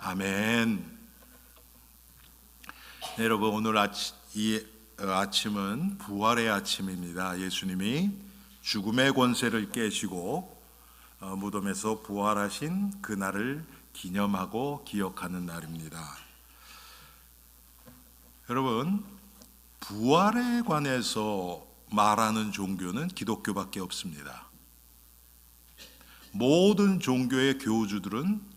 아멘. 네, 여러분 오늘 아침은 부활의 아침입니다. 예수님이 죽음의 권세를 깨시고 무덤에서 부활하신 그날을 기념하고 기억하는 날입니다. 여러분, 부활에 관해서 말하는 종교는 기독교밖에 없습니다. 모든 종교의 교주들은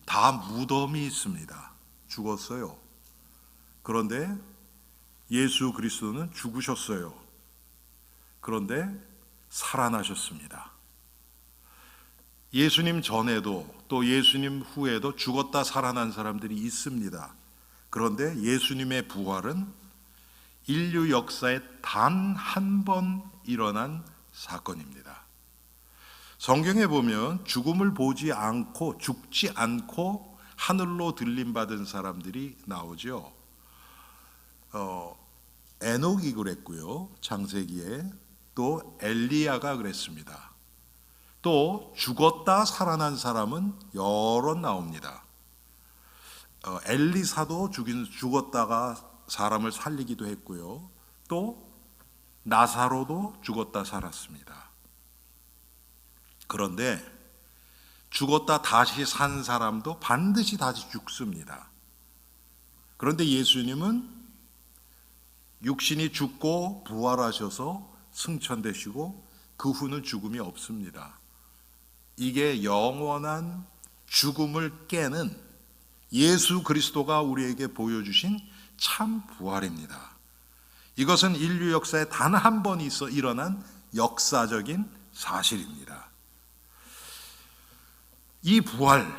다 무덤이 있습니다. 죽었어요. 그런데 예수 그리스도는 죽으셨어요. 그런데 살아나셨습니다. 예수님 전에도 또 예수님 후에도 죽었다 살아난 사람들이 있습니다. 그런데 예수님의 부활은 인류 역사에 단 한 번 일어난 사건입니다. 성경에 보면 죽음을 보지 않고 죽지 않고 하늘로 들림받은 사람들이 나오죠. 에녹이 그랬고요, 창세기에. 또 엘리야가 그랬습니다. 또 죽었다 살아난 사람은 여러 나옵니다. 엘리사도 죽었다가 사람을 살리기도 했고요. 또 나사로도 죽었다 살았습니다. 그런데 죽었다 다시 산 사람도 반드시 다시 죽습니다. 그런데 예수님은 육신이 죽고 부활하셔서 승천되시고 그 후는 죽음이 없습니다. 이게 영원한 죽음을 깨는 예수 그리스도가 우리에게 보여주신 참 부활입니다. 이것은 인류 역사에 단 한 번 일어난 역사적인 사실입니다. 이 부활,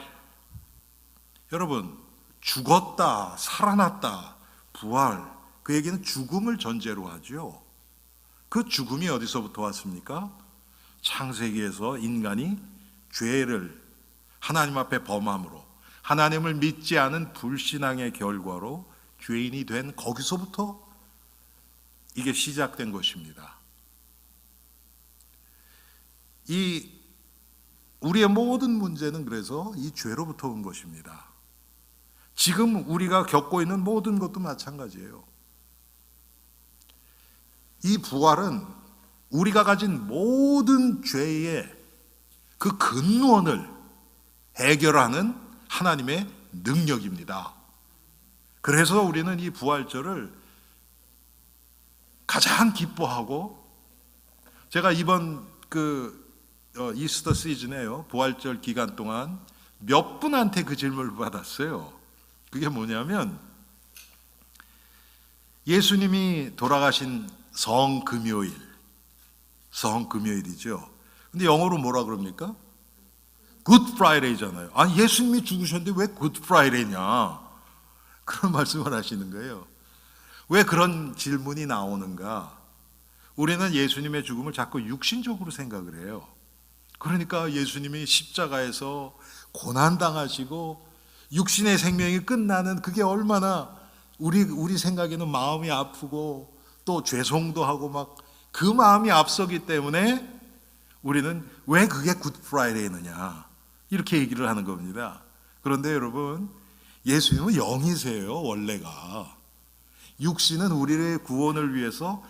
여러분, 죽었다, 살아났다, 부활, 그 얘기는 죽음을 전제로 하죠. 그 죽음이 어디서부터 왔습니까? 창세기에서 인간이 죄를 하나님 앞에 범함으로, 하나님을 믿지 않은 불신앙의 결과로 죄인이 된 거기서부터 이게 시작된 것입니다. 우리의 모든 문제는 그래서 이 죄로부터 온 것입니다. 지금 우리가 겪고 있는 모든 것도 마찬가지예요. 이 부활은 우리가 가진 모든 죄의 그 근원을 해결하는 하나님의 능력입니다. 그래서 우리는 이 부활절을 가장 기뻐하고, 제가 이번 이스터 시즌에요, 부활절 기간 동안 몇 분한테 그 질문을 받았어요. 그게 뭐냐면, 예수님이 돌아가신 성금요일이죠. 근데 영어로 뭐라 그럽니까? 굿 프라이데이잖아요. 아니, 예수님이 죽으셨는데 왜 굿 프라이데이냐? 그런 말씀을 하시는 거예요. 왜 그런 질문이 나오는가? 우리는 예수님의 죽음을 자꾸 육신적으로 생각을 해요. 그러니까 예수님이 십자가에서 고난당하시고 육신의 생명이 끝나는 그게 얼마나 우리 생각에는 마음이 아프고 또 죄송도 하고 막 그 마음이 앞서기 때문에 우리는 왜 그게 굿 프라이데이느냐 이렇게 얘기를 하는 겁니다. 그런데 여러분, 예수님은 영이세요. 원래가 육신은 우리의 구원을 위해서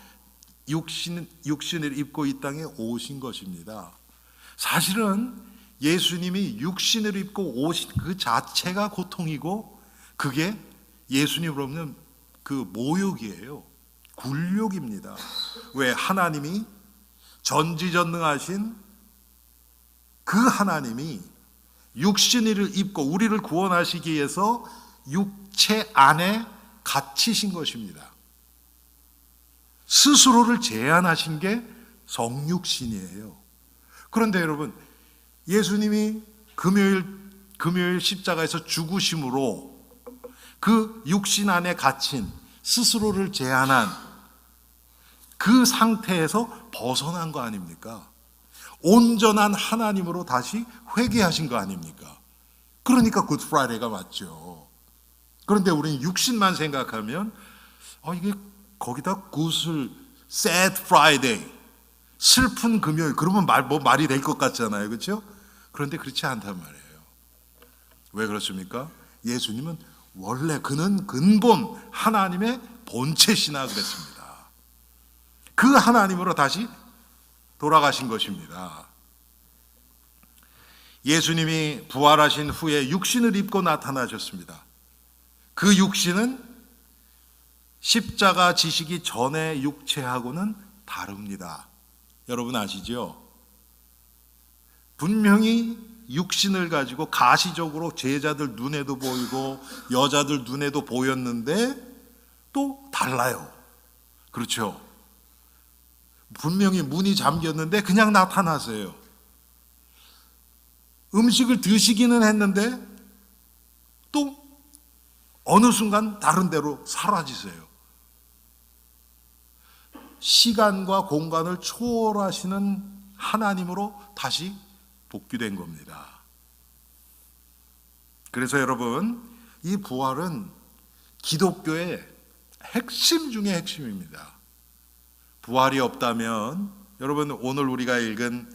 육신을 입고 이 땅에 오신 것입니다. 사실은 예수님이 육신을 입고 오신 그 자체가 고통이고, 그게 예수님으로 보면 그 모욕이에요. 굴욕입니다. 왜? 하나님이 전지전능하신 그 하나님이 육신을 입고 우리를 구원하시기 위해서 육체 안에 갇히신 것입니다. 스스로를 제한하신 게 성육신이에요. 그런데 여러분, 예수님이 금요일 십자가에서 죽으심으로 그 육신 안에 갇힌 스스로를 제한한 그 상태에서 벗어난 거 아닙니까? 온전한 하나님으로 다시 회개하신 거 아닙니까? 그러니까 굿 프라이데이가 맞죠. 그런데 우리는 육신만 생각하면 이게 거기다 굿을 sad Friday, 슬픈 금요일, 그러면 말이 될 것 같잖아요. 그렇죠? 그런데 그렇지 않단 말이에요. 왜 그렇습니까? 예수님은 원래 그는 근본 하나님의 본체시나 그랬습니다. 그 하나님으로 다시 돌아가신 것입니다. 예수님이 부활하신 후에 육신을 입고 나타나셨습니다. 그 육신은 십자가 지시기 전의 육체하고는 다릅니다. 여러분 아시죠? 분명히 육신을 가지고 가시적으로 제자들 눈에도 보이고 여자들 눈에도 보였는데 또 달라요. 그렇죠? 분명히 문이 잠겼는데 그냥 나타나세요. 음식을 드시기는 했는데 또 어느 순간 다른 데로 사라지세요. 시간과 공간을 초월하시는 하나님으로 다시 복귀된 겁니다. 그래서 여러분, 이 부활은 기독교의 핵심 중의 핵심입니다. 부활이 없다면 여러분, 오늘 우리가 읽은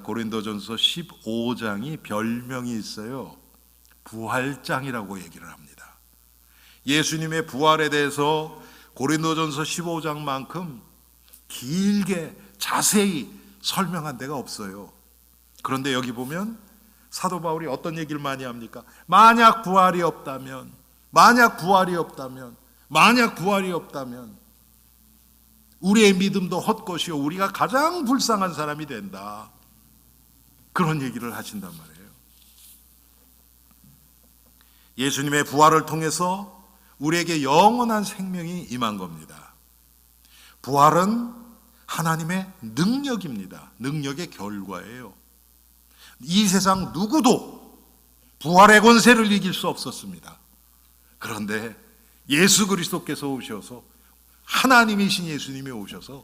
고린도전서 15장이 별명이 있어요. 부활장이라고 얘기를 합니다. 예수님의 부활에 대해서 고린도전서 15장만큼 길게 자세히 설명한 데가 없어요. 그런데 여기 보면 사도 바울이 어떤 얘기를 많이 합니까? 만약 부활이 없다면 우리의 믿음도 헛것이요 우리가 가장 불쌍한 사람이 된다. 그런 얘기를 하신단 말이에요. 예수님의 부활을 통해서 우리에게 영원한 생명이 임한 겁니다. 부활은 하나님의 능력입니다. 능력의 결과예요. 이 세상 누구도 부활의 권세를 이길 수 없었습니다. 그런데 예수 그리스도께서 오셔서, 하나님이신 예수님이 오셔서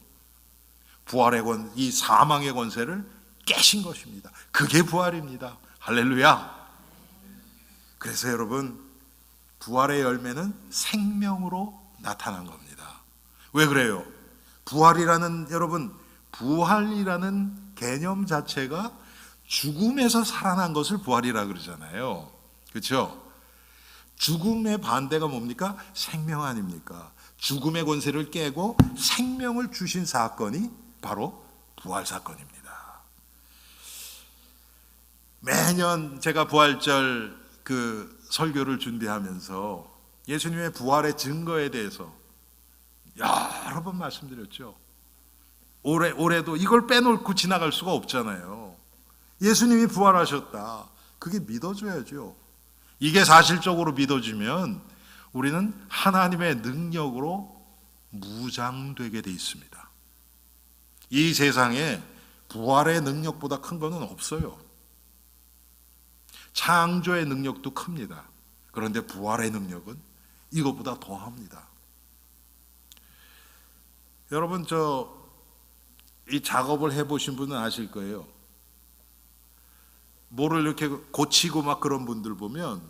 부활의 이 사망의 권세를 깨신 것입니다. 그게 부활입니다. 할렐루야. 그래서 여러분, 부활의 열매는 생명으로 나타난 겁니다. 왜 그래요? 부활이라는 개념 자체가 죽음에서 살아난 것을 부활이라 그러잖아요. 그렇죠? 죽음의 반대가 뭡니까? 생명 아닙니까? 죽음의 권세를 깨고 생명을 주신 사건이 바로 부활 사건입니다. 매년 제가 부활절 설교를 준비하면서 예수님의 부활의 증거에 대해서 여러 번 말씀드렸죠. 올해도 이걸 빼놓고 지나갈 수가 없잖아요. 예수님이 부활하셨다. 그게 믿어줘야죠. 이게 사실적으로 믿어지면 우리는 하나님의 능력으로 무장되게 돼 있습니다. 이 세상에 부활의 능력보다 큰 것은 없어요. 창조의 능력도 큽니다. 그런데 부활의 능력은 이것보다 더합니다. 여러분, 이 작업을 해보신 분은 아실 거예요. 뭐를 이렇게 고치고 막 그런 분들 보면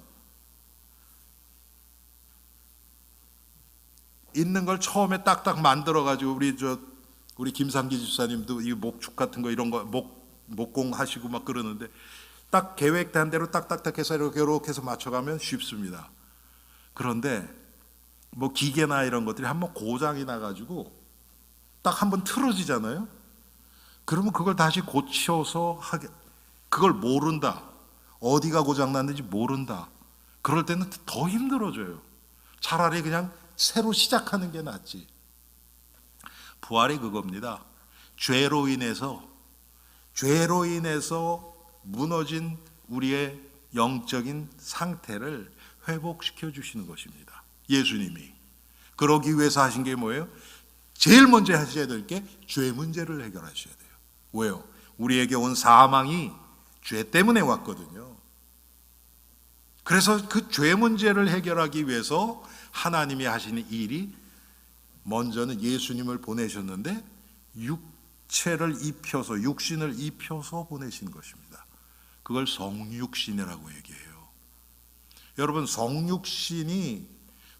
있는 걸 처음에 딱딱 만들어가지고 우리 김상기 집사님도 이 목축 같은 거 이런 거 목공 하시고 막 그러는데 딱 계획된 대로 딱딱딱 해서 이렇게 해서 맞춰가면 쉽습니다. 그런데 뭐 기계나 이런 것들이 한번 고장이 나가지고 딱 한번 틀어지잖아요. 그러면 그걸 다시 고쳐서 그걸 모른다. 어디가 고장났는지 모른다. 그럴 때는 더 힘들어져요. 차라리 그냥 새로 시작하는 게 낫지. 부활이 그겁니다. 죄로 인해서 무너진 우리의 영적인 상태를 회복시켜 주시는 것입니다. 예수님이. 그러기 위해서 하신 게 뭐예요? 제일 먼저 하셔야 될 게 죄 문제를 해결하셔야 돼요. 왜요? 우리에게 온 사망이 죄 때문에 왔거든요. 그래서 그 죄 문제를 해결하기 위해서 하나님이 하시는 일이 먼저는 예수님을 보내셨는데 육신을 입혀서 보내신 것입니다. 그걸 성육신이라고 얘기해요. 여러분, 성육신이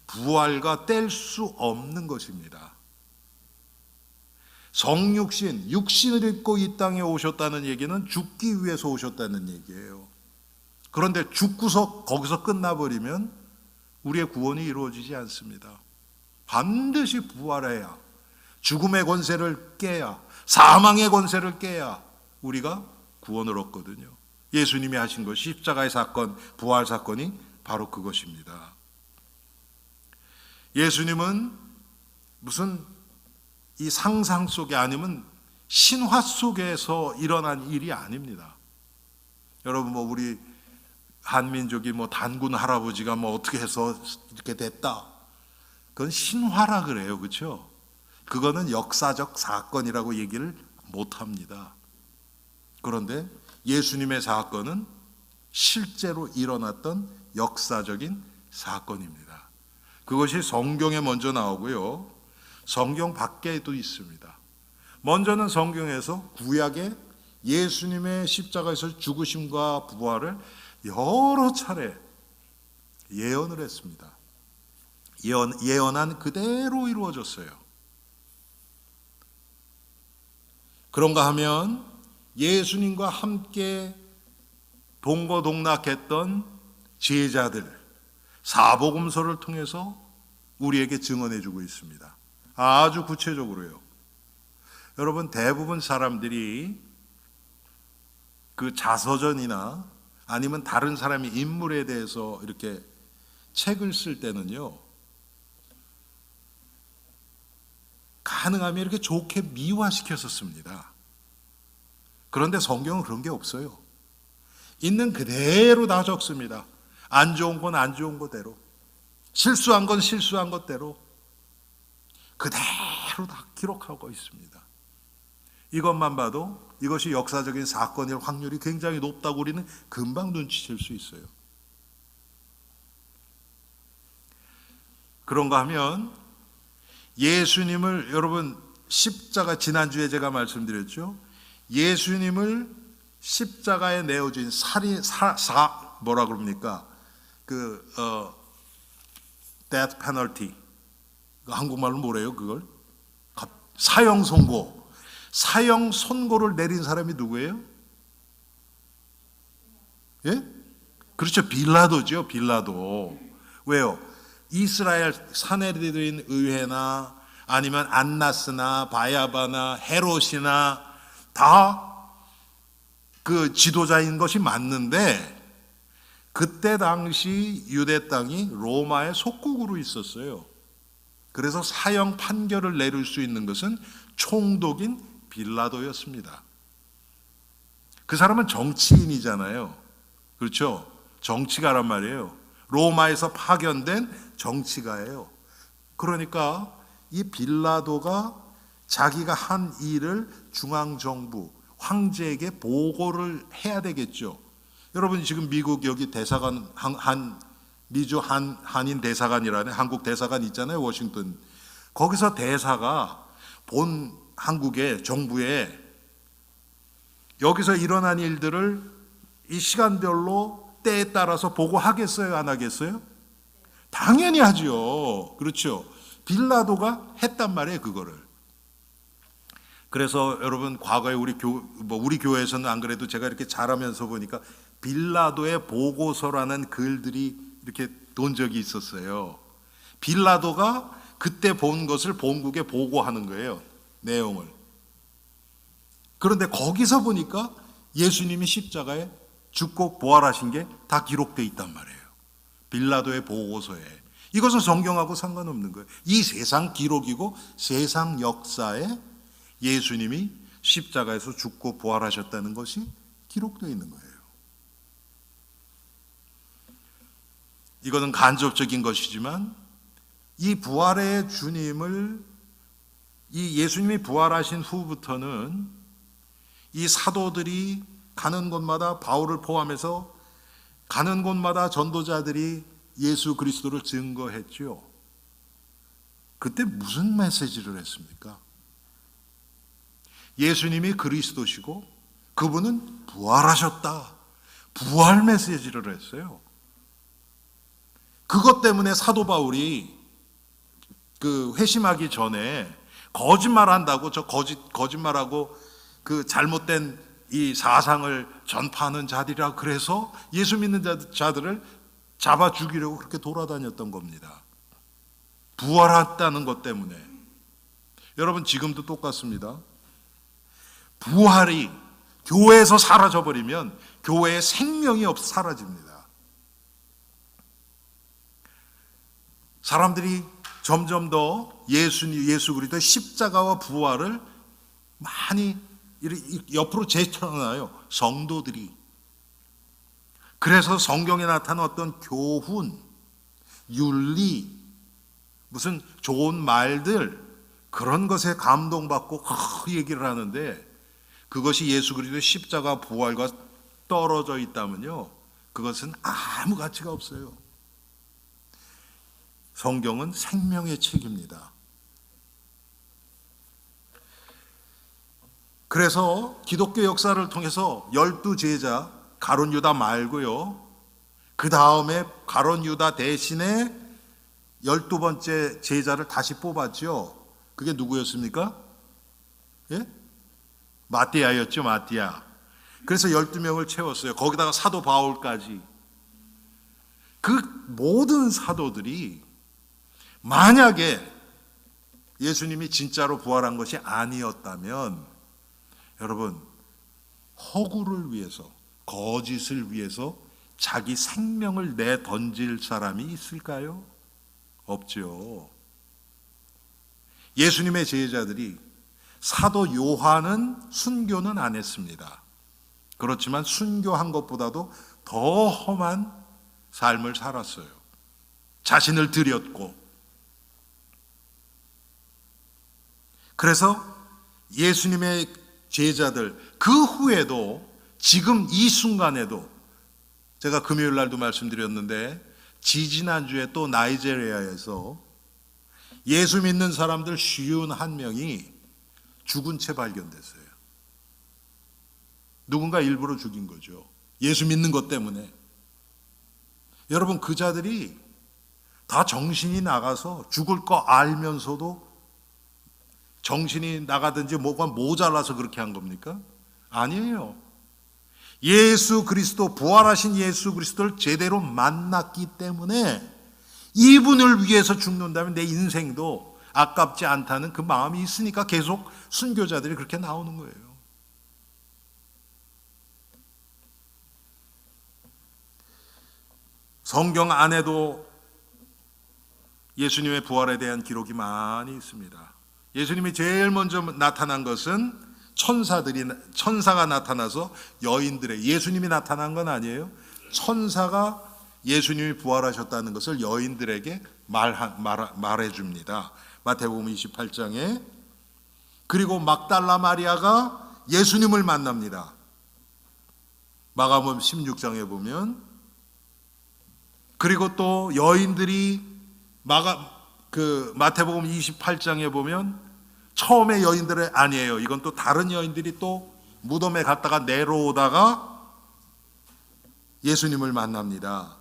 부활과 뗄 수 없는 것입니다. 성육신, 육신을 입고 이 땅에 오셨다는 얘기는 죽기 위해서 오셨다는 얘기예요. 그런데 죽고서 거기서 끝나버리면 우리의 구원이 이루어지지 않습니다. 반드시 부활해야, 죽음의 권세를 깨야, 사망의 권세를 깨야 우리가 구원을 얻거든요. 예수님이 하신 것, 십자가의 사건, 부활 사건이 바로 그것입니다. 예수님은 무슨 이 상상 속에 아니면 신화 속에서 일어난 일이 아닙니다. 여러분, 우리 한민족이 단군 할아버지가 어떻게 해서 이렇게 됐다, 그건 신화라 그래요. 그렇죠? 그거는 역사적 사건이라고 얘기를 못 합니다. 그런데 예수님의 사건은 실제로 일어났던 역사적인 사건입니다. 그것이 성경에 먼저 나오고요, 성경 밖에도 있습니다. 먼저는 성경에서 구약의 예수님의 십자가에서 죽으심과 부활을 여러 차례 예언을 했습니다. 예언한 그대로 이루어졌어요. 그런가 하면 예수님과 함께 동거동락했던 제자들, 사복음서를 통해서 우리에게 증언해 주고 있습니다. 아주 구체적으로요. 여러분, 대부분 사람들이 그 자서전이나 아니면 다른 사람의 인물에 대해서 이렇게 책을 쓸 때는요, 가능하면 이렇게 좋게 미화시켜서 씁니다. 그런데 성경은 그런 게 없어요. 있는 그대로 다 적습니다. 안 좋은 건 안 좋은 것대로, 실수한 건 실수한 것대로 그대로 다 기록하고 있습니다. 이것만 봐도 이것이 역사적인 사건일 확률이 굉장히 높다고 우리는 금방 눈치챌 수 있어요. 그런가 하면 예수님을, 여러분, 십자가, 지난주에 제가 말씀드렸죠, 예수님을 십자가에 내어진 뭐라 그럽니까? death penalty, 한국말로 뭐래요 그걸? 사형 선고를 내린 사람이 누구예요? 예? 그렇죠, 빌라도죠. 빌라도. 왜요? 이스라엘 사내들인 의회나 아니면 안나스나 바야바나 헤롯이나 다 그 지도자인 것이 맞는데, 그때 당시 유대 땅이 로마의 속국으로 있었어요. 그래서 사형 판결을 내릴 수 있는 것은 총독인 빌라도였습니다. 그 사람은 정치인이잖아요. 그렇죠? 정치가란 말이에요. 로마에서 파견된 정치가예요. 그러니까 이 빌라도가 자기가 한 일을 중앙정부, 황제에게 보고를 해야 되겠죠. 여러분, 지금 미국 여기 대사관, 미주 한인 대사관이라는 한국 대사관 있잖아요, 워싱턴. 거기서 대사가 본 한국의 정부에 여기서 일어난 일들을 이 시간별로 때에 따라서 보고하겠어요, 안 하겠어요? 당연히 하죠. 그렇죠? 빌라도가 했단 말이에요, 그거를. 그래서 여러분, 과거에 우리 교회에서는 안 그래도 제가 이렇게 자라면서 보니까 빌라도의 보고서라는 글들이 이렇게 돈 적이 있었어요. 빌라도가 그때 본 것을 본국에 보고하는 거예요, 내용을. 그런데 거기서 보니까 예수님이 십자가에 죽고 부활하신 게 다 기록되어 있단 말이에요, 빌라도의 보고서에. 이것은 성경하고 상관없는 거예요. 이 세상 기록이고 세상 역사에 예수님이 십자가에서 죽고 부활하셨다는 것이 기록되어 있는 거예요. 이거는 간접적인 것이지만 이 부활의 주님을, 이 예수님이 부활하신 후부터는 이 사도들이 가는 곳마다, 바울을 포함해서 가는 곳마다 전도자들이 예수 그리스도를 증거했죠. 그때 무슨 메시지를 했습니까? 예수님이 그리스도시고 그분은 부활하셨다, 부활 메시지를 했어요. 그것 때문에 사도 바울이 회심하기 전에 거짓말한다고, 거짓말하고 그 잘못된 이 사상을 전파하는 자들이라 그래서 예수 믿는 자들을 잡아 죽이려고 그렇게 돌아다녔던 겁니다. 부활했다는 것 때문에. 여러분, 지금도 똑같습니다. 부활이 교회에서 사라져버리면 교회의 생명이 사라집니다. 사람들이 점점 더 예수 그리스도의 십자가와 부활을 많이 옆으로 제쳐놔요. 성도들이. 그래서 성경에 나타난 어떤 교훈, 윤리, 무슨 좋은 말들, 그런 것에 감동받고 얘기를 하는데, 그것이 예수 그리스도의 십자가 부활과 떨어져 있다면요, 그것은 아무 가치가 없어요. 성경은 생명의 책입니다. 그래서 기독교 역사를 통해서 12제자, 가룟 유다 말고요, 그 다음에 가룟 유다 대신에 12번째 제자를 다시 뽑았죠. 그게 누구였습니까? 예? 마띠아였죠. 마띠아. 그래서 12명을 채웠어요. 거기다가 사도 바울까지. 그 모든 사도들이 만약에 예수님이 진짜로 부활한 것이 아니었다면, 여러분, 허구를 위해서, 거짓을 위해서 자기 생명을 내던질 사람이 있을까요? 없죠. 예수님의 제자들이, 사도 요한은 순교는 안 했습니다. 그렇지만 순교한 것보다도 더 험한 삶을 살았어요. 자신을 드렸고. 그래서 예수님의 제자들, 그 후에도, 지금 이 순간에도, 제가 금요일 날도 말씀드렸는데, 지지난주에 또 나이지리아에서 예수 믿는 사람들 51명이 죽은 채 발견됐어요. 누군가 일부러 죽인 거죠. 예수 믿는 것 때문에. 여러분, 그 자들이 다 정신이 나가서 죽을 거 알면서도 정신이 나가든지 뭐가 모자라서 그렇게 한 겁니까? 아니에요. 예수 그리스도, 부활하신 예수 그리스도를 제대로 만났기 때문에 이분을 위해서 죽는다면 내 인생도 아깝지 않다는 그 마음이 있으니까 계속 순교자들이 그렇게 나오는 거예요. 성경 안에도 예수님의 부활에 대한 기록이 많이 있습니다. 예수님이 제일 먼저 나타난 것은 천사가 나타나서 여인들의, 예수님이 나타난 건 아니에요. 천사가 예수님이 부활하셨다는 것을 여인들에게 말해줍니다. 마태복음 28장에. 그리고 막달라 마리아가 예수님을 만납니다. 마가복음 16장에 보면. 그리고 또 여인들이 마태복음 28장에 보면 처음에 여인들이 아니에요. 이건 또 다른 여인들이 또 무덤에 갔다가 내려오다가 예수님을 만납니다.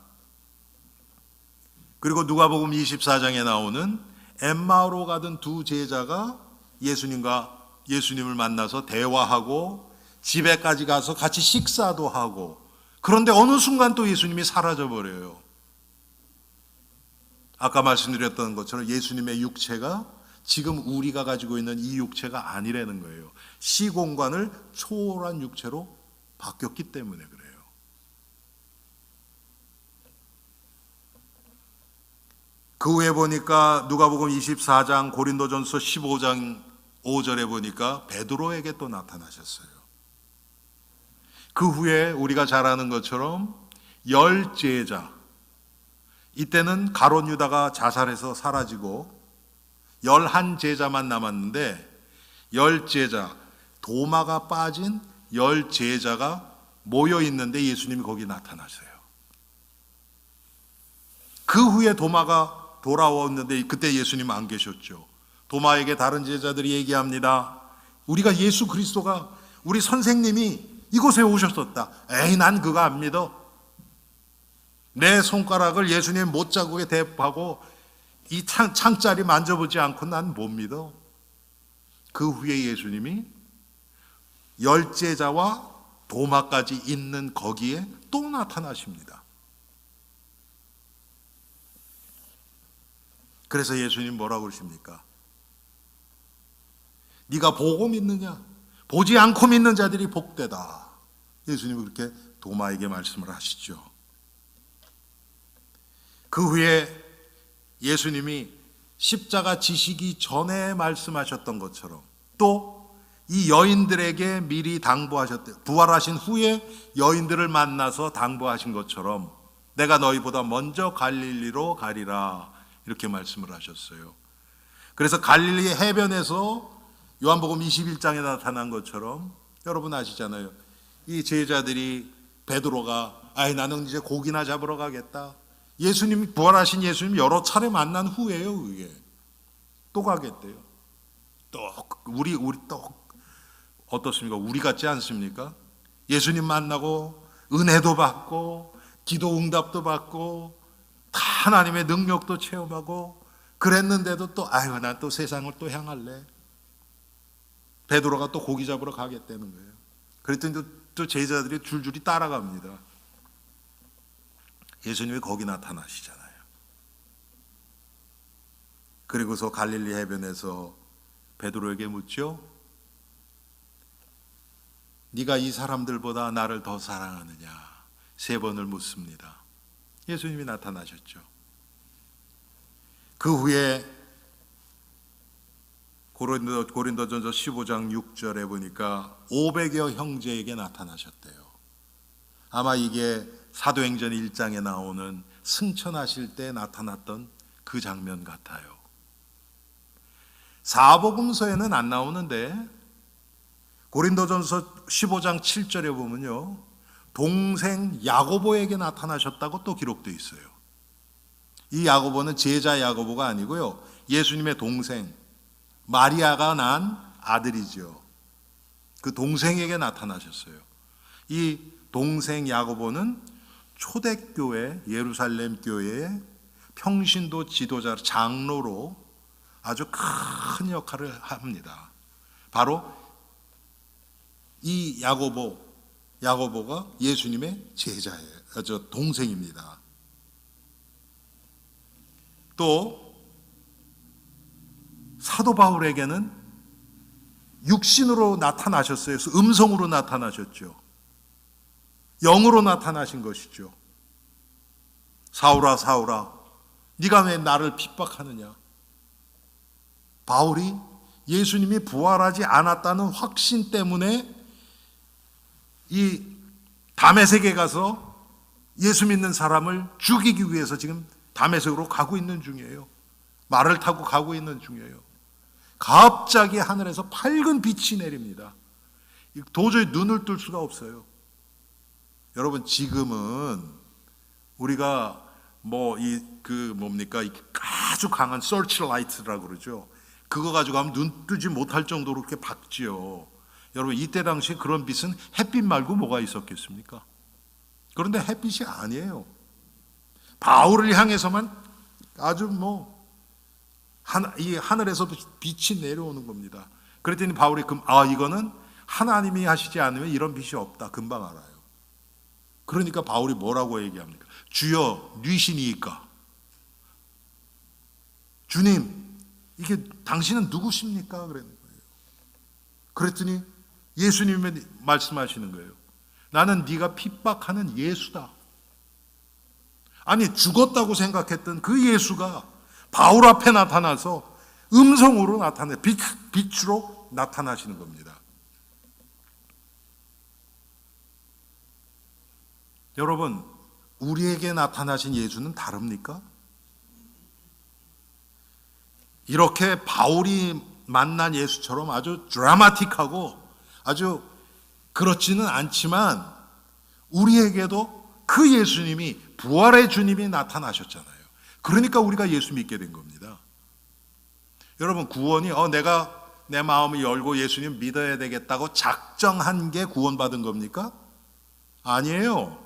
그리고 누가복음 24장에 나오는 엠마오로 가던 두 제자가 예수님을 만나서 대화하고 집에까지 가서 같이 식사도 하고, 그런데 어느 순간 또 예수님이 사라져버려요. 아까 말씀드렸던 것처럼 예수님의 육체가 지금 우리가 가지고 있는 이 육체가 아니라는 거예요. 시공간을 초월한 육체로 바뀌었기 때문에 그래요. 그 후에 보니까 누가복음 24장, 고린도전서 15장 5절에 보니까 베드로에게 또 나타나셨어요. 그 후에 우리가 잘 아는 것처럼 10제자, 이때는 가룟 유다가 자살해서 사라지고 11제자만 남았는데, 10제자, 도마가 빠진 10제자가 모여 있는데 예수님이 거기 나타나셔요. 그 후에 도마가 돌아왔는데 그때 예수님 안 계셨죠. 도마에게 다른 제자들이 얘기합니다. 우리가 예수 그리스도가, 우리 선생님이 이곳에 오셨었다. 에이, 난 그거 안 믿어. 내 손가락을 예수님 못자국에 대입하고 이 창자리 만져보지 않고 난 못 믿어. 그 후에 예수님이 10제자와 도마까지 있는 거기에 또 나타나십니다. 그래서 예수님 뭐라고 그러십니까? 네가 보고 믿느냐? 보지 않고 믿는 자들이 복되다. 예수님은 그렇게 도마에게 말씀을 하시죠. 그 후에 예수님이 십자가 지시기 전에 말씀하셨던 것처럼 또 이 여인들에게 미리 당부하셨대요. 부활하신 후에 여인들을 만나서 당부하신 것처럼 내가 너희보다 먼저 갈릴리로 가리라, 이렇게 말씀을 하셨어요. 그래서 갈릴리 해변에서 요한복음 21장에 나타난 것처럼 여러분 아시잖아요. 이 제자들이 베드로가 나는 이제 고기나 잡으러 가겠다. 예수님이 부활하신 예수님 여러 차례 만난 후에요. 그게 또 가겠대요. 또 우리 또 어떻습니까? 우리 같지 않습니까? 예수님 만나고 은혜도 받고 기도 응답도 받고 다 하나님의 능력도 체험하고 그랬는데도 또 난 또 세상을 또 향할래. 베드로가 또 고기 잡으러 가겠다는 거예요. 그랬더니 또 제자들이 줄줄이 따라갑니다. 예수님이 거기 나타나시잖아요. 그리고서 갈릴리 해변에서 베드로에게 묻죠. 네가 이 사람들보다 나를 더 사랑하느냐? 3번을 묻습니다. 예수님이 나타나셨죠. 그 후에 고린도전서 15장 6절에 보니까 500여 형제에게 나타나셨대요. 아마 이게 사도행전 1장에 나오는 승천하실 때 나타났던 그 장면 같아요. 사복음서에는 안 나오는데 고린도전서 15장 7절에 보면요, 동생 야고보에게 나타나셨다고 또 기록되어 있어요. 이 야고보는 제자 야고보가 아니고요, 예수님의 동생 마리아가 난 아들이죠. 그 동생에게 나타나셨어요. 이 동생 야고보는 초대교회 예루살렘 교회의 평신도 지도자 장로로 아주 큰 역할을 합니다. 바로 이 야고보가 예수님의 제자예요. 동생입니다. 또 사도 바울에게는 육신으로 나타나셨어요. 음성으로 나타나셨죠. 영으로 나타나신 것이죠. 사울아 사울아 네가 왜 나를 핍박하느냐. 바울이 예수님이 부활하지 않았다는 확신 때문에 이 다메섹에 가서 예수 믿는 사람을 죽이기 위해서 지금 다메섹으로 가고 있는 중이에요. 말을 타고 가고 있는 중이에요. 갑자기 하늘에서 밝은 빛이 내립니다. 도저히 눈을 뜰 수가 없어요. 여러분, 지금은 우리가 아주 강한 서치라이트라고 그러죠. 그거 가지고 하면 눈 뜨지 못할 정도로 그렇게 밝지요. 여러분, 이때 당시에 그런 빛은 햇빛 말고 뭐가 있었겠습니까? 그런데 햇빛이 아니에요. 바울을 향해서만 아주 이 하늘에서 빛이 내려오는 겁니다. 그랬더니 바울이 이거는 하나님이 하시지 않으면 이런 빛이 없다. 금방 알아요. 그러니까 바울이 뭐라고 얘기합니까? 주여, 뉘시니이까? 주님, 이게 당신은 누구십니까? 그랬는 거예요. 그랬더니 예수님이 말씀하시는 거예요. 나는 네가 핍박하는 예수다. 아니, 죽었다고 생각했던 그 예수가 바울 앞에 나타나서 음성으로 빛으로 나타나시는 겁니다. 여러분, 우리에게 나타나신 예수는 다릅니까? 이렇게 바울이 만난 예수처럼 아주 드라마틱하고 아주 그렇지는 않지만 우리에게도 그 예수님이, 부활의 주님이 나타나셨잖아요. 그러니까 우리가 예수 믿게 된 겁니다. 여러분, 구원이 내가 내 마음을 열고 예수님 믿어야 되겠다고 작정한 게 구원받은 겁니까? 아니에요.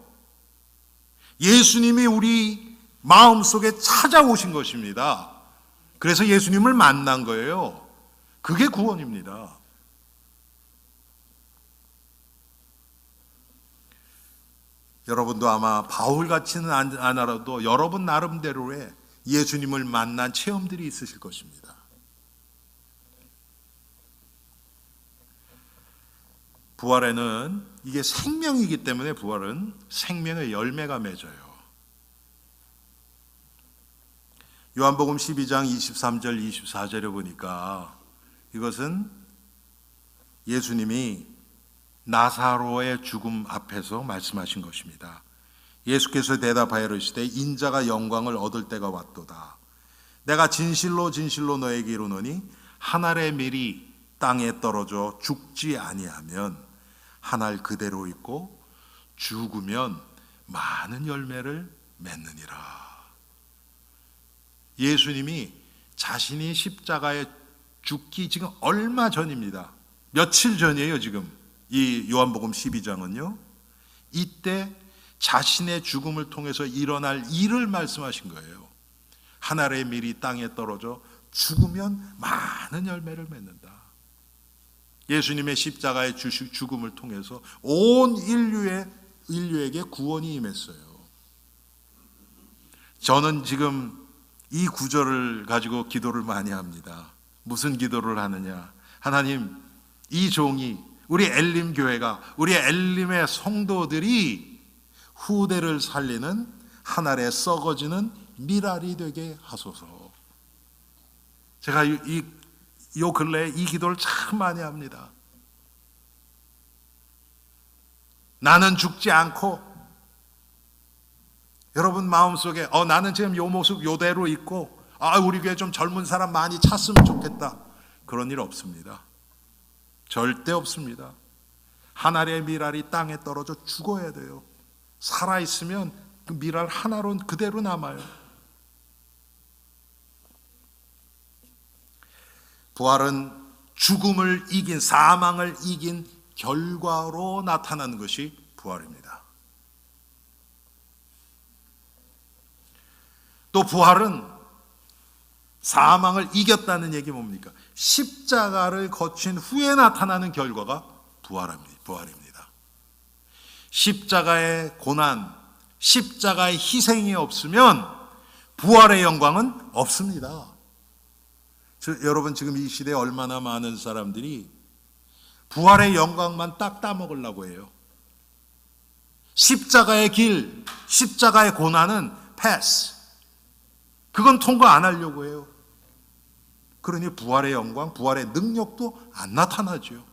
예수님이 우리 마음속에 찾아오신 것입니다. 그래서 예수님을 만난 거예요. 그게 구원입니다. 여러분도 아마 바울같이는 안 알아도 여러분 나름대로의 예수님을 만난 체험들이 있으실 것입니다. 부활에는 이게 생명이기 때문에 부활은 생명의 열매가 맺어요. 요한복음 12장 23절 24절에 보니까 이것은 예수님이 나사로의 죽음 앞에서 말씀하신 것입니다. 예수께서 대답하여 이르시되 인자가 영광을 얻을 때가 왔도다. 내가 진실로 진실로 너에게 이르노니 한 알의 밀이 땅에 떨어져 죽지 아니하면 한 알 그대로 있고 죽으면 많은 열매를 맺느니라. 예수님이 자신이 십자가에 죽기 지금 얼마 전입니다. 며칠 전이에요. 지금 이 요한복음 12장은요. 이때 자신의 죽음을 통해서 일어날 일을 말씀하신 거예요. 한 알의 밀이 땅에 떨어져 죽으면 많은 열매를 맺는다. 예수님의 십자가의 죽음을 통해서 온 인류에게 구원이 임했어요. 저는 지금 이 구절을 가지고 기도를 많이 합니다. 무슨 기도를 하느냐? 하나님, 이 종이 우리 엘림 교회가 우리 엘림의 성도들이 후대를 살리는 한 알의 썩어지는 밀알이 되게 하소서. 제가 요 근래에 이 기도를 참 많이 합니다. 나는 죽지 않고 여러분 마음속에 나는 지금 요 모습 요대로 있고 우리 교회 좀 젊은 사람 많이 찾으면 좋겠다. 그런 일 없습니다. 절대 없습니다. 한 알의 밀알이 땅에 떨어져 죽어야 돼요. 살아있으면 그 밀알 하나로 그대로 남아요. 부활은 죽음을 이긴, 사망을 이긴 결과로 나타나는 것이 부활입니다. 또 부활은 사망을 이겼다는 얘기 뭡니까? 십자가를 거친 후에 나타나는 결과가 부활입니다. 십자가의 고난, 십자가의 희생이 없으면 부활의 영광은 없습니다. 여러분 지금 이 시대에 얼마나 많은 사람들이 부활의 영광만 딱 따먹으려고 해요. 십자가의 길, 십자가의 고난은 패스. 그건 통과 안 하려고 해요. 그러니 부활의 영광, 부활의 능력도 안 나타나죠.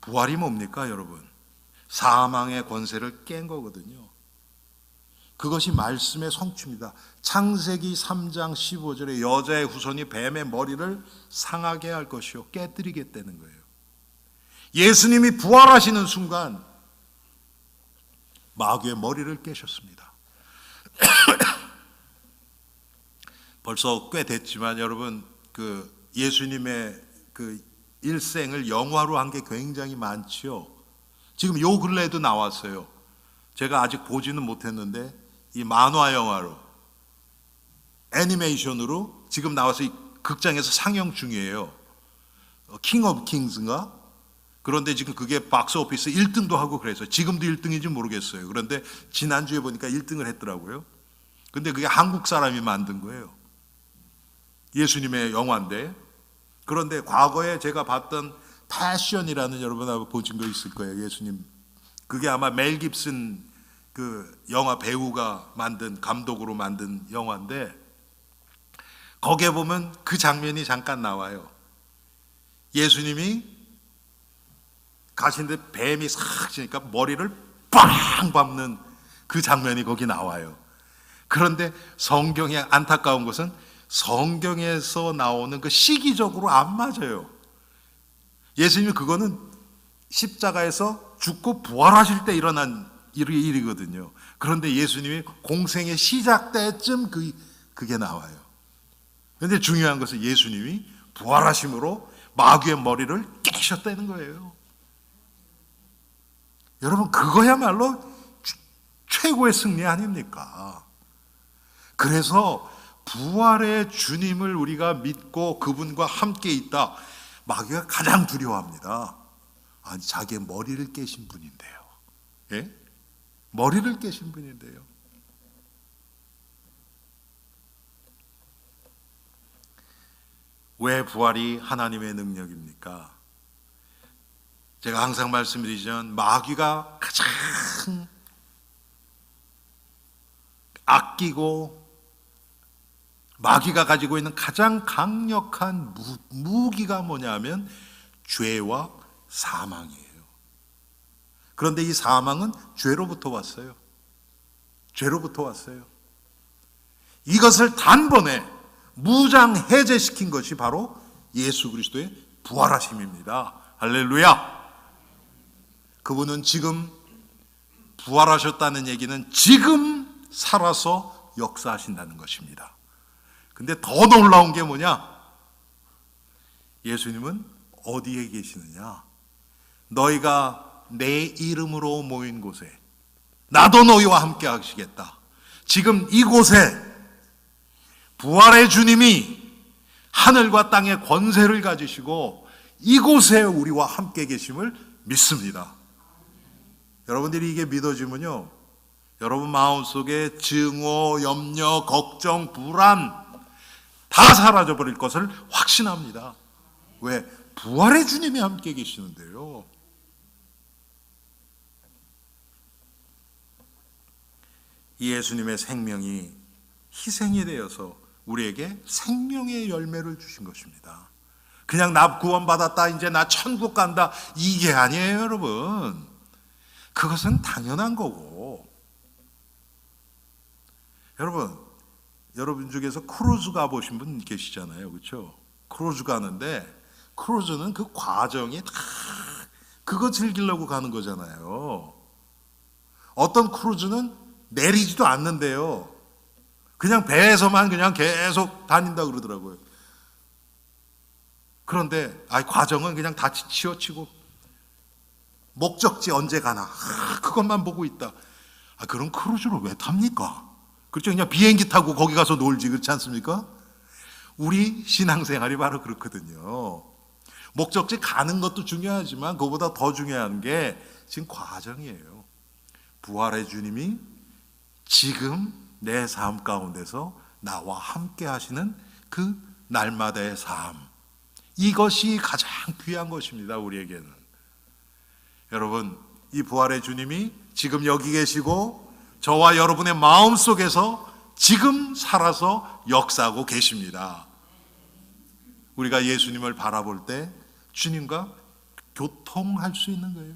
부활이 뭡니까, 여러분? 사망의 권세를 깬 거거든요. 그것이 말씀의 성취입니다. 창세기 3장 15절에 여자의 후손이 뱀의 머리를 상하게 할 것이요 깨뜨리겠다는 거예요. 예수님이 부활하시는 순간 마귀의 머리를 깨셨습니다. 벌써 꽤 됐지만 여러분 그 예수님의 그 일생을 영화로 한 게 굉장히 많지요. 지금 요 근래에도 나왔어요. 제가 아직 보지는 못했는데 이 만화 영화로 애니메이션으로 지금 나와서 이 극장에서 상영 중이에요. 킹 오브 킹스인가? 그런데 지금 그게 박스오피스 1등도 하고 그래서 지금도 1등인지 모르겠어요. 그런데 지난주에 보니까 1등을 했더라고요. 근데 그게 한국 사람이 만든 거예요. 예수님의 영화인데. 그런데 과거에 제가 봤던 패션이라는 여러분 아마 보신 거 있을 거예요. 예수님. 그게 아마 멜 깁슨 그 영화 배우가 만든 감독으로 만든 영화인데 거기에 보면 그 장면이 잠깐 나와요. 예수님이 가시는데 뱀이 싹 지니까 머리를 빵 밟는 그 장면이 거기 나와요. 그런데 성경이 안타까운 것은 성경에서 나오는 그 시기적으로 안 맞아요. 예수님이 그거는 십자가에서 죽고 부활하실 때 일어난 일이거든요. 그런데 예수님이 공생의 시작 때쯤 그게 나와요. 그런데 중요한 것은 예수님이 부활하심으로 마귀의 머리를 깨셨다는 거예요. 여러분 그거야말로 최고의 승리 아닙니까? 그래서 부활의 주님을 우리가 믿고 그분과 함께 있다. 마귀가 가장 두려워합니다. 아니, 자기의 머리를 깨신 분인데요. 예? 머리를 깨신 분인데요. 왜 부활이 하나님의 능력입니까? 제가 항상 말씀드리지만 마귀가 가장 아끼고 마귀가 가지고 있는 가장 강력한 무기가 뭐냐면 죄와 사망이에요. 그런데 이 사망은 죄로부터 왔어요. 죄로부터 왔어요. 이것을 단번에 무장 해제시킨 것이 바로 예수 그리스도의 부활하심입니다. 할렐루야. 그분은 지금 부활하셨다는 얘기는 지금 살아서 역사하신다는 것입니다. 근데 더 놀라운 게 뭐냐? 예수님은 어디에 계시느냐? 너희가 내 이름으로 모인 곳에 나도 너희와 함께 하시겠다. 지금 이곳에 부활의 주님이 하늘과 땅의 권세를 가지시고 이곳에 우리와 함께 계심을 믿습니다. 여러분들이 이게 믿어지면요, 여러분 마음속에 증오, 염려, 걱정, 불안 다 사라져버릴 것을 확신합니다. 왜? 부활의 주님이 함께 계시는데요. 이 예수님의 생명이 희생이 되어서 우리에게 생명의 열매를 주신 것입니다. 그냥 나 구원받았다, 이제 나 천국 간다, 이게 아니에요, 여러분. 그것은 당연한 거고. 여러분 중에서 크루즈 가보신 분 계시잖아요, 그렇죠? 크루즈 가는데 크루즈는 그 과정이 다 그거 즐기려고 가는 거잖아요. 어떤 크루즈는 내리지도 않는데요, 그냥 배에서만 그냥 계속 다닌다 그러더라고요. 그런데 과정은 그냥 다 치우치고 목적지 언제 가나 그것만 보고 있다. 그럼 크루즈를 왜 탑니까? 그렇죠? 그냥 비행기 타고 거기 가서 놀지, 그렇지 않습니까? 우리 신앙생활이 바로 그렇거든요. 목적지 가는 것도 중요하지만 그보다 더 중요한 게 지금 과정이에요. 부활의 주님이 지금 내 삶 가운데서 나와 함께 하시는 그 날마다의 삶, 이것이 가장 귀한 것입니다, 우리에게는. 여러분, 이 부활의 주님이 지금 여기 계시고 저와 여러분의 마음 속에서 지금 살아서 역사하고 계십니다. 우리가 예수님을 바라볼 때 주님과 교통할 수 있는 거예요.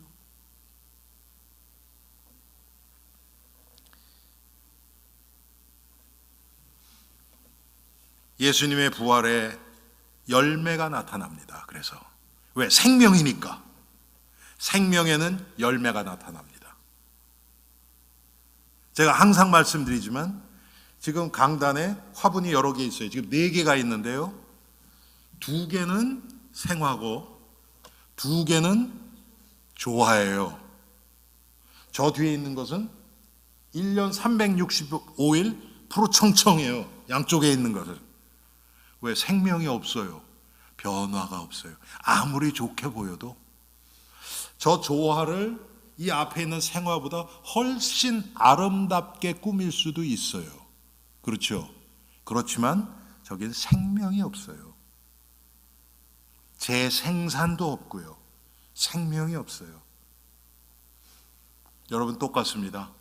예수님의 부활에 열매가 나타납니다. 그래서 왜? 생명이니까. 생명에는 열매가 나타납니다. 제가 항상 말씀드리지만 지금 강단에 화분이 여러 개 있어요. 지금 4개가 있는데요, 2개는 생화고 2개는 조화예요. 저 뒤에 있는 것은 1년 365일 푸르청청해요, 양쪽에 있는 것은. 왜? 생명이 없어요. 변화가 없어요. 아무리 좋게 보여도. 저 조화를 이 앞에 있는 생화보다 훨씬 아름답게 꾸밀 수도 있어요. 그렇죠? 그렇지만 저긴 생명이 없어요. 재생산도 없고요, 생명이 없어요. 여러분 똑같습니다.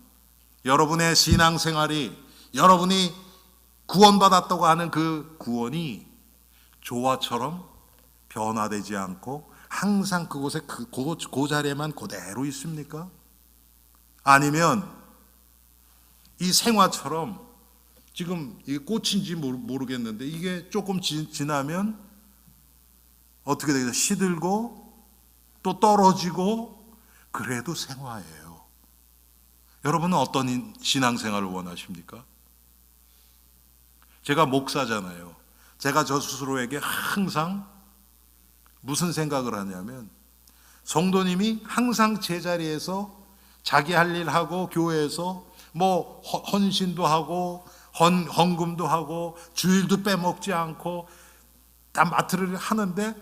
여러분의 신앙생활이, 여러분이 구원받았다고 하는 그 구원이 조화처럼 변화되지 않고 항상 그곳에 그 자리에만 그대로 있습니까? 아니면 이 생화처럼 지금 이게 꽃인지 모르겠는데 이게 조금 지나면 어떻게 되겠어요? 시들고 또 떨어지고, 그래도 생화예요. 여러분은 어떤 신앙생활을 원하십니까? 제가 목사잖아요. 제가 저 스스로에게 항상 무슨 생각을 하냐면, 성도님이 항상 제자리에서 자기 할 일 하고 교회에서 뭐 헌신도 하고 헌금도 하고 주일도 빼먹지 않고 다 마트를 하는데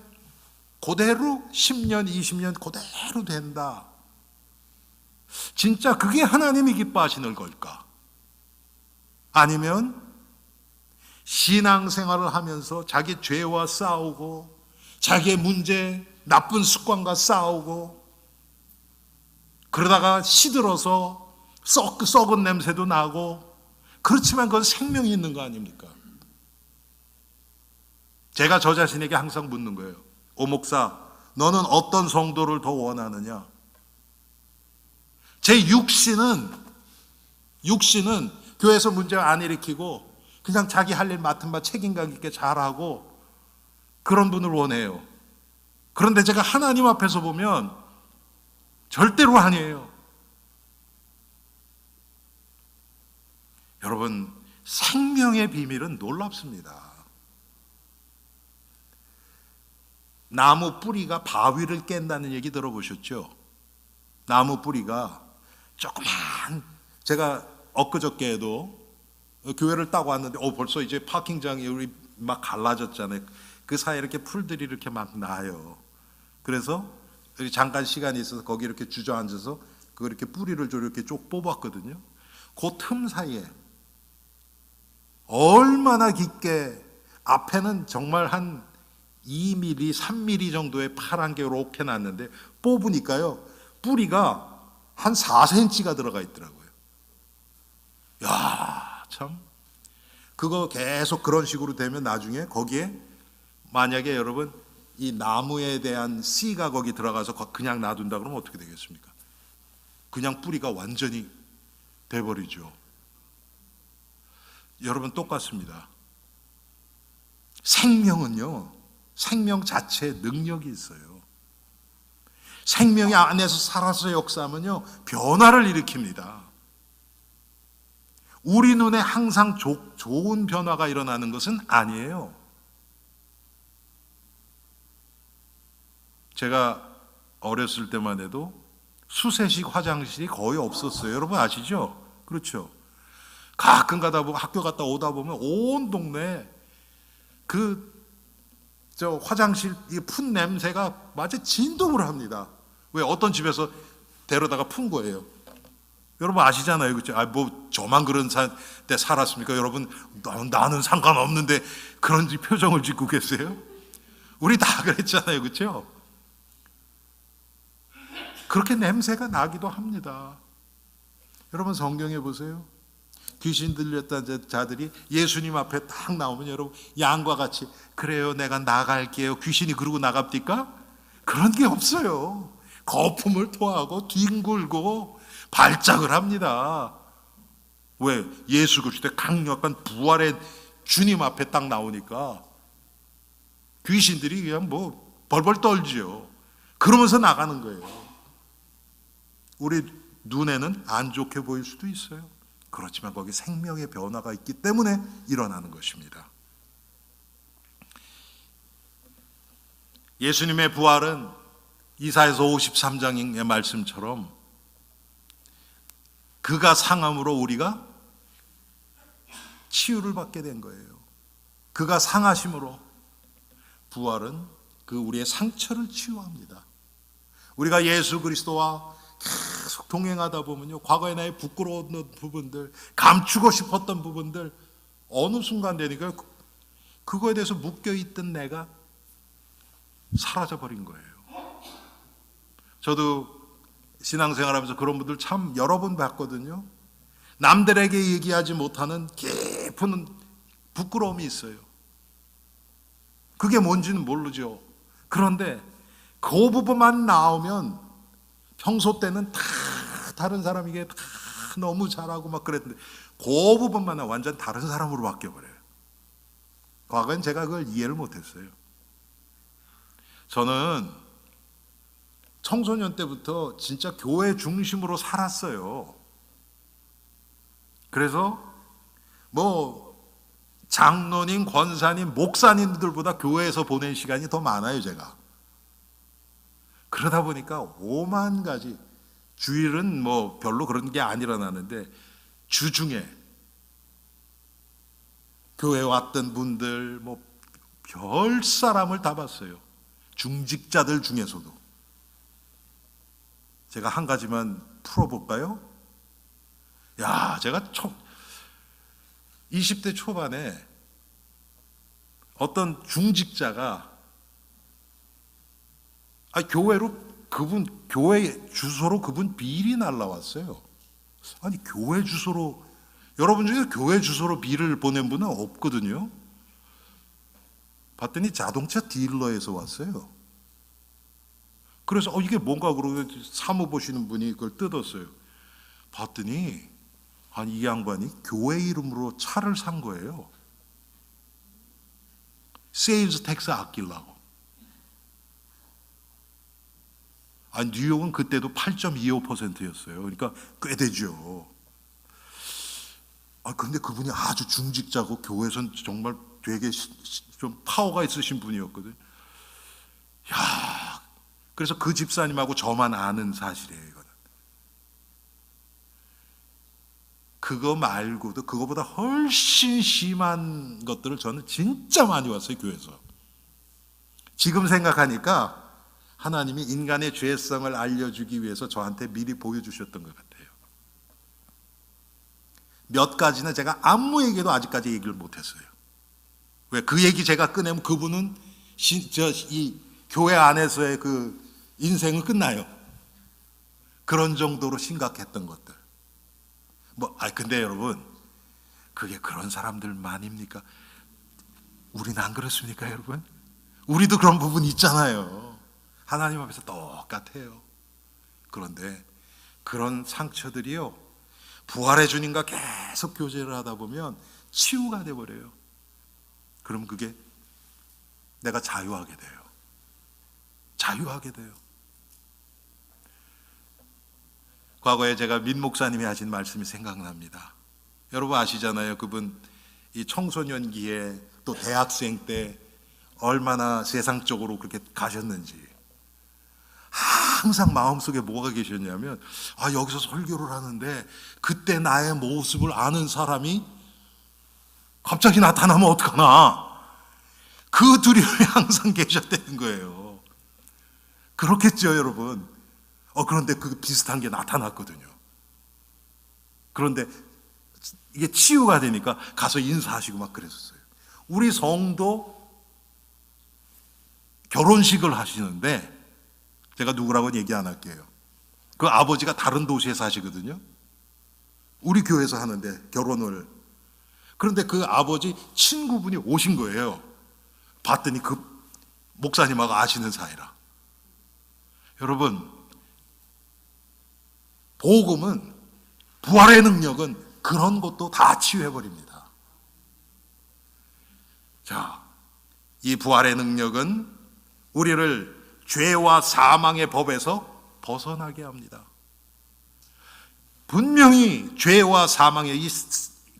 그대로 10년, 20년 그대로 된다. 진짜 그게 하나님이 기뻐하시는 걸까? 아니면 신앙생활을 하면서 자기 죄와 싸우고 자기의 문제, 나쁜 습관과 싸우고 그러다가 시들어서 썩은 냄새도 나고 그렇지만 그건 생명이 있는 거 아닙니까? 제가 저 자신에게 항상 묻는 거예요. 오 목사, 너는 어떤 성도를 더 원하느냐? 제 육신은 교회에서 문제 안 일으키고 그냥 자기 할 일 맡은 바 책임감 있게 잘하고 그런 분을 원해요. 그런데 제가 하나님 앞에서 보면 절대로 아니에요. 여러분, 생명의 비밀은 놀랍습니다. 나무 뿌리가 바위를 깬다는 얘기 들어보셨죠? 나무 뿌리가 조그만, 제가 엊그저께에도 교회를 따고 왔는데 벌써 이제 파킹장이 우리 막 갈라졌잖아요. 그 사이에 이렇게 풀들이 이렇게 막 나요. 그래서 잠깐 시간이 있어서 거기 이렇게 주저앉아서 그 이렇게 뿌리를 좀 이렇게 쭉 뽑았거든요. 그 틈 사이에 얼마나 깊게, 앞에는 정말 한 2mm, 3mm 정도의 파란 게 이렇게 났는데 뽑으니까요 뿌리가 한 4cm가 들어가 있더라고요. 야, 참 그거 계속 그런 식으로 되면 나중에 거기에 만약에 여러분 이 나무에 대한 씨가 거기 들어가서 그냥 놔둔다 그러면 어떻게 되겠습니까? 그냥 뿌리가 완전히 돼버리죠. 여러분 똑같습니다. 생명은요, 생명 자체에 능력이 있어요. 생명이 안에서 살아서 역사하면요 변화를 일으킵니다. 우리 눈에 항상 좋은 변화가 일어나는 것은 아니에요. 제가 어렸을 때만 해도 수세식 화장실이 거의 없었어요. 여러분 아시죠? 그렇죠? 가끔 가다 보면 학교 갔다 오다 보면 온 동네에 저 화장실 푼 냄새가 마치 진동을 합니다. 왜? 어떤 집에서 데려다가 푼 거예요. 여러분 아시잖아요, 그렇죠? 뭐 저만 그런 때 살았습니까? 여러분 나는 상관없는데 그런 표정을 짓고 계세요? 우리 다 그랬잖아요, 그렇죠? 그렇게 냄새가 나기도 합니다. 여러분 성경에 보세요. 귀신 들렸던 자들이 예수님 앞에 딱 나오면 여러분 양과 같이 그래요 내가 나갈게요. 귀신이 그러고 나갑니까? 그런 게 없어요. 거품을 토하고 뒹굴고 발작을 합니다. 왜? 예수 그리스도의 강력한 부활의 주님 앞에 딱 나오니까 귀신들이 그냥 뭐 벌벌 떨지요. 그러면서 나가는 거예요. 우리 눈에는 안 좋게 보일 수도 있어요. 그렇지만 거기 생명의 변화가 있기 때문에 일어나는 것입니다. 예수님의 부활은 이사야서 53장의 말씀처럼 그가 상함으로 우리가 치유를 받게 된 거예요. 그가 상하심으로 부활은 그 우리의 상처를 치유합니다. 우리가 예수 그리스도와 계속 동행하다 보면요, 과거의 나의 부끄러웠던 부분들, 감추고 싶었던 부분들 어느 순간 되니까 그거에 대해서 묶여있던 내가 사라져버린 거예요. 저도 신앙생활하면서 그런 분들 참 여러 번 봤거든요. 남들에게 얘기하지 못하는 깊은 부끄러움이 있어요. 그게 뭔지는 모르죠. 그런데 그 부분만 나오면 평소 때는 다 다른 사람에게 다 너무 잘하고 막 그랬는데 그 부분만 완전 다른 사람으로 바뀌어버려요. 과거엔 제가 그걸 이해를 못했어요. 저는 청소년 때부터 진짜 교회 중심으로 살았어요. 그래서 뭐 장로님, 권사님, 목사님들보다 교회에서 보낸 시간이 더 많아요, 제가. 그러다 보니까 오만 가지, 주일은 뭐 별로 그런 게 안 일어나는데 주중에 교회 왔던 분들 뭐 별 사람을 다 봤어요. 중직자들 중에서도. 제가 한 가지만 풀어볼까요? 제가 20대 초반에 어떤 중직자가 교회로 교회 주소로 그분 비리 날라왔어요. 아니 교회 주소로, 여러분 중에 교회 주소로 비를 보낸 분은 없거든요. 봤더니 자동차 딜러에서 왔어요. 그래서 이게 뭔가 그러고 사무 보시는 분이 그걸 뜯었어요. 봤더니 아니 이 양반이 교회 이름으로 차를 산 거예요. 세일즈 텍스 아끼려고. 뉴욕은 그때도 8.25%였어요. 그러니까 꽤 되죠. 근데 그분이 아주 중직자고 교회에선 정말 되게 좀 파워가 있으신 분이었거든요. 그래서 그 집사님하고 저만 아는 사실이에요, 이거는. 그거 말고도 그거보다 훨씬 심한 것들을 저는 진짜 많이 왔어요, 교회에서. 지금 생각하니까 하나님이 인간의 죄성을 알려주기 위해서 저한테 미리 보여주셨던 것 같아요. 몇 가지는 제가 아무에게도 아직까지 얘기를 못했어요. 왜? 그 얘기 제가 꺼내면 그분은 이 교회 안에서의 그 인생은 끝나요. 그런 정도로 심각했던 것들. 근데 여러분, 그게 그런 사람들만입니까? 우리는 안 그렇습니까, 여러분? 우리도 그런 부분 있잖아요. 하나님 앞에서 똑같아요. 그런데 그런 상처들이요, 부활의 주님과 계속 교제를 하다 보면 치유가 돼버려요. 그럼 그게 내가 자유하게 돼요. 자유하게 돼요. 과거에 제가 민 목사님이 하신 말씀이 생각납니다. 여러분 아시잖아요. 그분 이 청소년기에 또 대학생 때 얼마나 세상적으로 그렇게 가셨는지. 항상 마음속에 뭐가 계셨냐면 여기서 설교를 하는데 그때 나의 모습을 아는 사람이 갑자기 나타나면 어떡하나. 그 두려움이 항상 계셨다는 거예요. 그렇겠죠, 여러분. 그런데 그 비슷한 게 나타났거든요. 그런데 이게 치유가 되니까 가서 인사하시고 막 그랬었어요. 우리 성도 결혼식을 하시는데 제가 누구라고는 얘기 안 할게요. 그 아버지가 다른 도시에 사시거든요. 우리 교회에서 하는데 결혼을. 그런데 그 아버지 친구분이 오신 거예요. 봤더니 그 목사님하고 아시는 사이라. 여러분, 복음은, 부활의 능력은 그런 것도 다 치유해버립니다. 자, 이 부활의 능력은 우리를 죄와 사망의 법에서 벗어나게 합니다. 분명히 죄와 사망의 이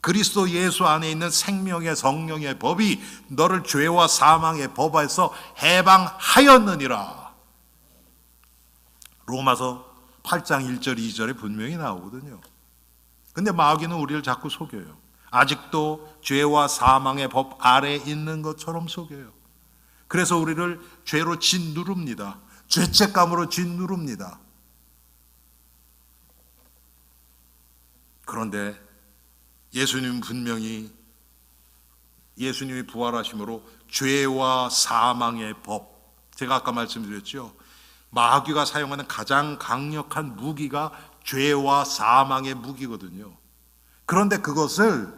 그리스도 예수 안에 있는 생명의 성령의 법이 너를 죄와 사망의 법에서 해방하였느니라. 로마서 8장 1절 2절에 분명히 나오거든요. 근데 마귀는 우리를 자꾸 속여요. 아직도 죄와 사망의 법 아래에 있는 것처럼 속여요. 그래서 우리를 죄로 짓누릅니다. 죄책감으로 짓누릅니다. 그런데 예수님은 분명히 예수님이 부활하심으로 죄와 사망의 법, 제가 아까 말씀드렸죠. 마귀가 사용하는 가장 강력한 무기가 죄와 사망의 무기거든요. 그런데 그것을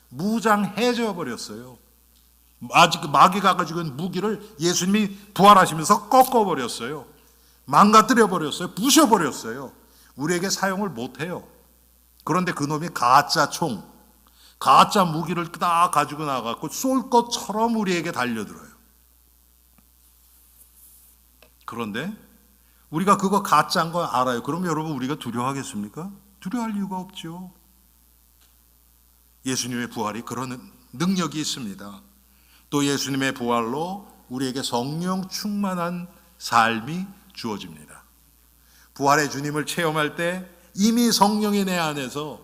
무장해져 버렸어요. 마귀가 가지고 있는 무기를 예수님이 부활하시면서 꺾어버렸어요. 망가뜨려 버렸어요. 부셔버렸어요. 우리에게 사용을 못해요. 그런데 그놈이 가짜 총, 가짜 무기를 딱 가지고 나가고 쏠 것처럼 우리에게 달려들어요. 그런데 우리가 그거 가짜인 거 알아요. 그럼 여러분 우리가 두려워하겠습니까? 두려워할 이유가 없죠. 예수님의 부활이 그런 능력이 있습니다. 또 예수님의 부활로 우리에게 성령 충만한 삶이 주어집니다. 부활의 주님을 체험할 때 이미 성령이 내 안에서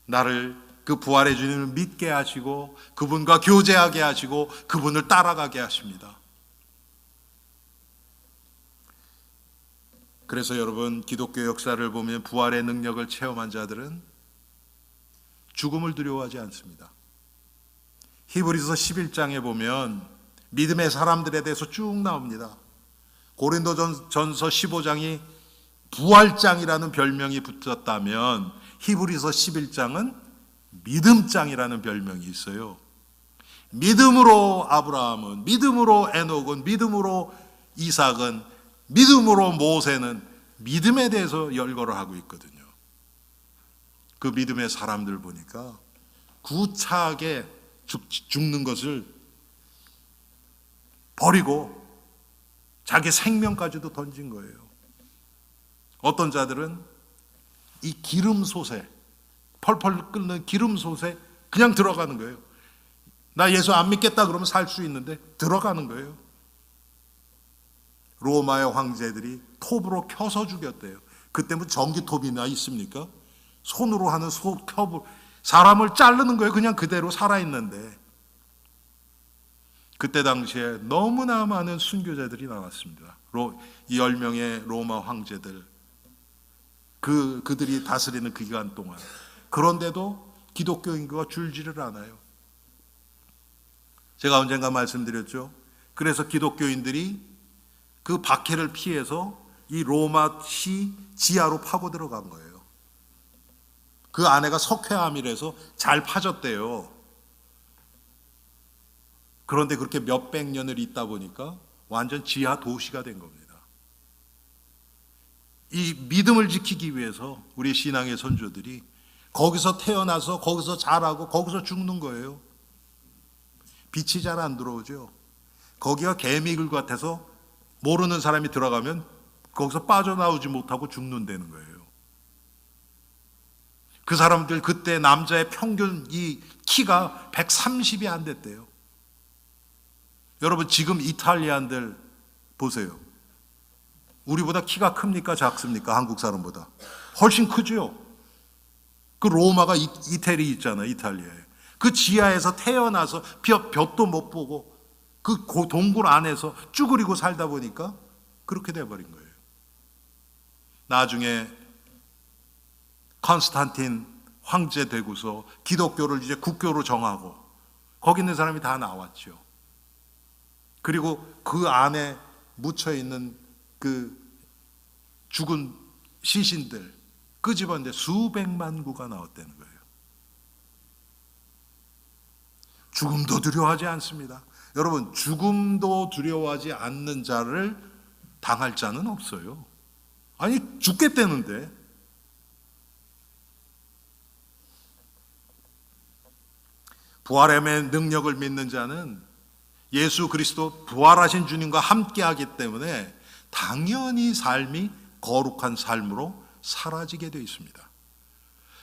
나를 그 부활의 주님을 믿게 하시고 그분과 교제하게 하시고 그분을 따라가게 하십니다. 그래서 여러분, 기독교 역사를 보면 부활의 능력을 체험한 자들은 죽음을 두려워하지 않습니다. 히브리서 11장에 보면 믿음의 사람들에 대해서 쭉 나옵니다. 고린도전서 15장이 부활장이라는 별명이 붙었다면 히브리서 11장은 믿음장이라는 별명이 있어요. 믿음으로 아브라함은, 믿음으로 에녹은, 믿음으로 이삭은, 믿음으로 모세는 믿음에 대해서 열거를 하고 있거든요. 그 믿음의 사람들 보니까 구차하게 죽는 것을 버리고 자기 생명까지도 던진 거예요. 어떤 자들은 이 기름 솥에, 펄펄 끓는 기름 솥에 그냥 들어가는 거예요. 나 예수 안 믿겠다 그러면 살 수 있는데 들어가는 거예요. 로마의 황제들이 톱으로 켜서 죽였대요. 그때 뭐 전기톱이나 있습니까? 손으로 하는 톱, 사람을 자르는 거예요. 그냥 그대로 살아있는데. 그때 당시에 너무나 많은 순교자들이 나왔습니다. 이 10명의 로마 황제들, 그들이 다스리는 그 기간 동안. 그런데도 기독교 인구가 줄지를 않아요. 제가 언젠가 말씀드렸죠. 그래서 기독교인들이 그 박해를 피해서 이 로마시 지하로 파고 들어간 거예요. 그 안에가 석회암이라서 잘 파졌대요. 그런데 그렇게 몇백 년을 있다 보니까 완전 지하 도시가 된 겁니다. 이 믿음을 지키기 위해서 우리 신앙의 선조들이 거기서 태어나서 거기서 자라고 거기서 죽는 거예요. 빛이 잘 안 들어오죠. 거기가 개미굴 같아서 모르는 사람이 들어가면 거기서 빠져나오지 못하고 죽는다는 거예요. 그 사람들 그때 남자의 평균 이 키가 130이 안 됐대요. 여러분 지금 이탈리안들 보세요. 우리보다 키가 큽니까 작습니까? 한국 사람보다 훨씬 크죠. 그 로마가 이태리 있잖아요. 이탈리아에. 그 지하에서 태어나서 볕도 못 보고 그 동굴 안에서 쭈그리고 살다 보니까 그렇게 돼버린 거예요. 나중에 컨스탄틴 황제 되고서 기독교를 이제 국교로 정하고 거기 있는 사람이 다 나왔죠. 그리고 그 안에 묻혀있는 그 죽은 시신들 끄집었는데 수백만 구가 나왔다는 거예요. 죽음도 두려워하지 않습니다. 여러분, 죽음도 두려워하지 않는 자를 당할 자는 없어요. 아니, 죽겠다는데. 부활의 능력을 믿는 자는 예수 그리스도 부활하신 주님과 함께하기 때문에 당연히 삶이 거룩한 삶으로 사라지게 되어 있습니다.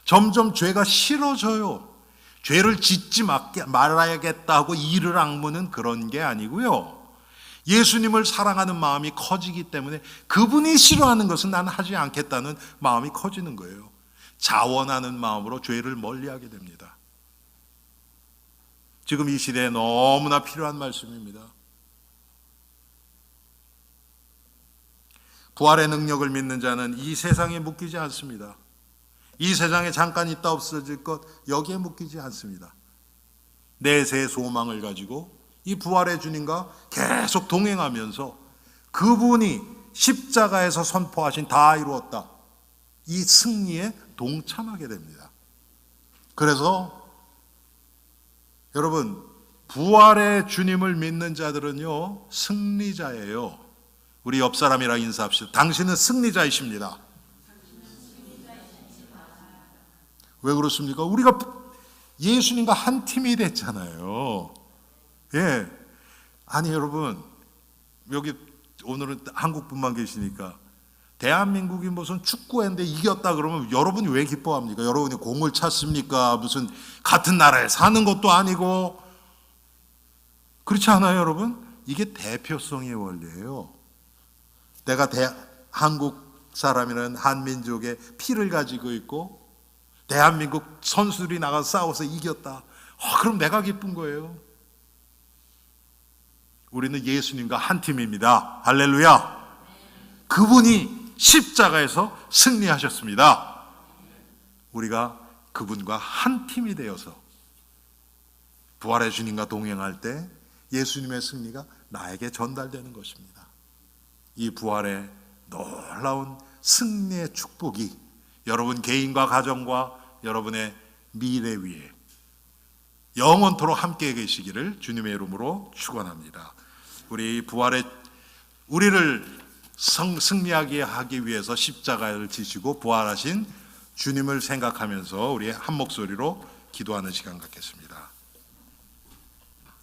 점점 죄가 싫어져요. 죄를 짓지 말아야겠다고 이를 악무는 그런 게 아니고요. 예수님을 사랑하는 마음이 커지기 때문에 그분이 싫어하는 것은 나는 하지 않겠다는 마음이 커지는 거예요. 자원하는 마음으로 죄를 멀리하게 됩니다. 지금 이 시대에 너무나 필요한 말씀입니다. 부활의 능력을 믿는 자는 이 세상에 묶이지 않습니다. 이 세상에 잠깐 있다 없어질 것 여기에 묶이지 않습니다. 내세의 소망을 가지고 이 부활의 주님과 계속 동행하면서 그분이 십자가에서 선포하신 다 이루었다, 이 승리에 동참하게 됩니다. 그래서 여러분, 부활의 주님을 믿는 자들은요 승리자예요. 우리 옆 사람이랑 인사합시다. 당신은 승리자이십니다. 왜 그렇습니까? 우리가 예수님과 한 팀이 됐잖아요. 예. 아니 여러분, 여기 오늘은 한국분만 계시니까 대한민국이 무슨 축구했는데 이겼다 그러면 여러분이 왜 기뻐합니까? 여러분이 공을 찼습니까? 무슨 같은 나라에 사는 것도 아니고. 그렇지 않아요, 여러분? 이게 대표성의 원리예요. 내가 한국 사람이라는 한민족의 피를 가지고 있고 대한민국 선수들이 나가서 싸워서 이겼다. 그럼 내가 기쁜 거예요. 우리는 예수님과 한 팀입니다. 할렐루야. 그분이 십자가에서 승리하셨습니다. 우리가 그분과 한 팀이 되어서 부활의 주님과 동행할 때 예수님의 승리가 나에게 전달되는 것입니다. 이 부활의 놀라운 승리의 축복이 여러분 개인과 가정과 여러분의 미래 위에 영원토록 함께 계시기를 주님의 이름으로 축원합니다. 우리 부활의 우리를 승리하게 하기 위해서 십자가를 지시고 부활하신 주님을 생각하면서 우리 한 목소리로 기도하는 시간 갖겠습니다.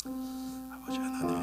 아버지 하나님,